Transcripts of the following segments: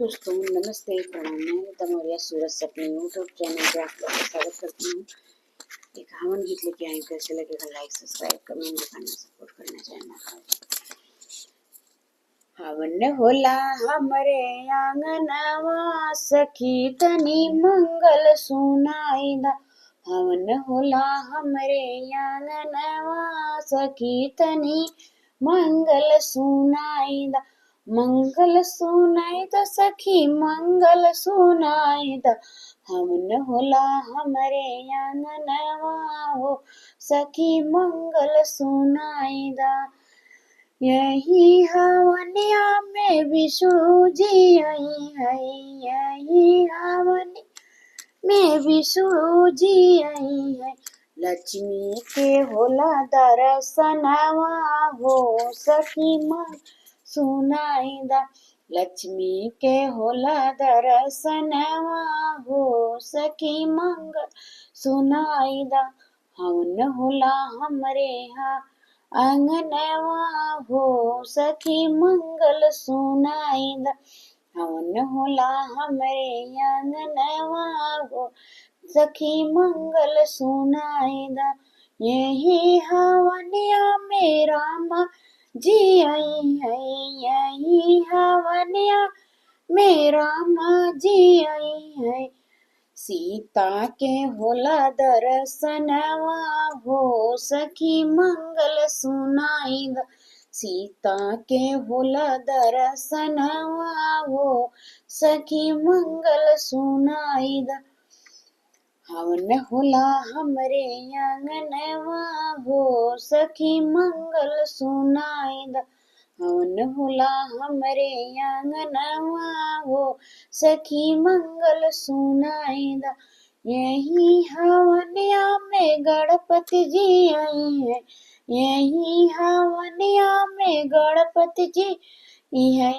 दोस्तों नमस्ते प्रणाम। मैं तमोरिया सूरज से अपने यूट्यूब चैनल पे आप लोग का स्वागत करती हूँ। एक हवन गीत लेके आई। कैसे लगेगा लाइक सब्सक्राइब कमेंट करना सपोर्ट करना चाहिए। हवन होला हमरे आंगनवा सखी तनी मंगल सुनाई दा। हवन होला हमरे आंगनवा सखी तनी मंगल सुनाई दा। मंगल सुनाई दा सखी मंगल सुनाई दा। हवन होला हमरे आंगनवा हो सखी मंगल सुनाई दा। यही हवनिया में विष्णु जी आई है। यही हवनिया में विष्णु जी आई है। लक्ष्मी के होला दर्शनवा हो सखी मन सुनाई दा। लक्ष्मी के होला दर्शनवा हो सखी मंगल सुनाई दा। हवन होला हमरे यहाँ आंगनवा हो सखी मंगल सुनाई दा। हवन होला हमरे आंगनवा हो सखी मंगल सुनाई दा। यही हवनिया में रामा जी आई है। यही हवनिया में रामा जी आई है। सीता के होला दर्शनवा हो सखी मंगल सुनाई दा। सीता के होला दर्शनवा हो सखी मंगल सुनाई दा। हवन होला हमरे आंगनवा हो सखी मंगल सुनाई दा। हवन होला हमरे आंगनवा हो सखी मंगल सुनाई दा। यही हवनिया में गणपति जी आई है। यही हवनिया में गणपति जी है।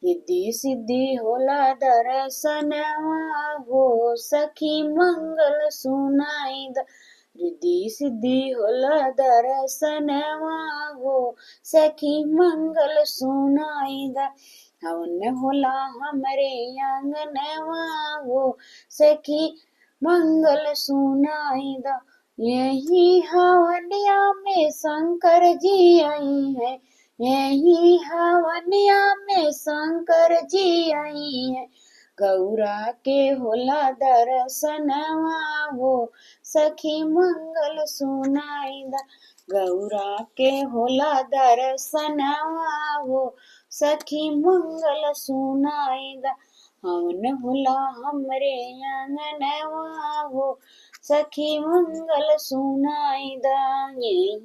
रिद्धि सिद्धि होला दर्शनवा हो सखी मंगल सुनाई दा। रिद्धि सिद्धि होला दर्शनवा हो सखी मंगल सुनाई दा। हवन होला हमरे आंगनवा हो सखी मंगल सुनाई दा। यही हवनिया में शंकर जी आई है। यही हवनिया में शंकर जी आई है। गौरा के होला दर्शनवा हो सखी मंगल सुनाई दा। गौरा के होला दर्शनवा हो सखी मंगल सुनाई दा। हवन होला हमरे आंगनवा हो सखी मंगल सुनाई दा। यही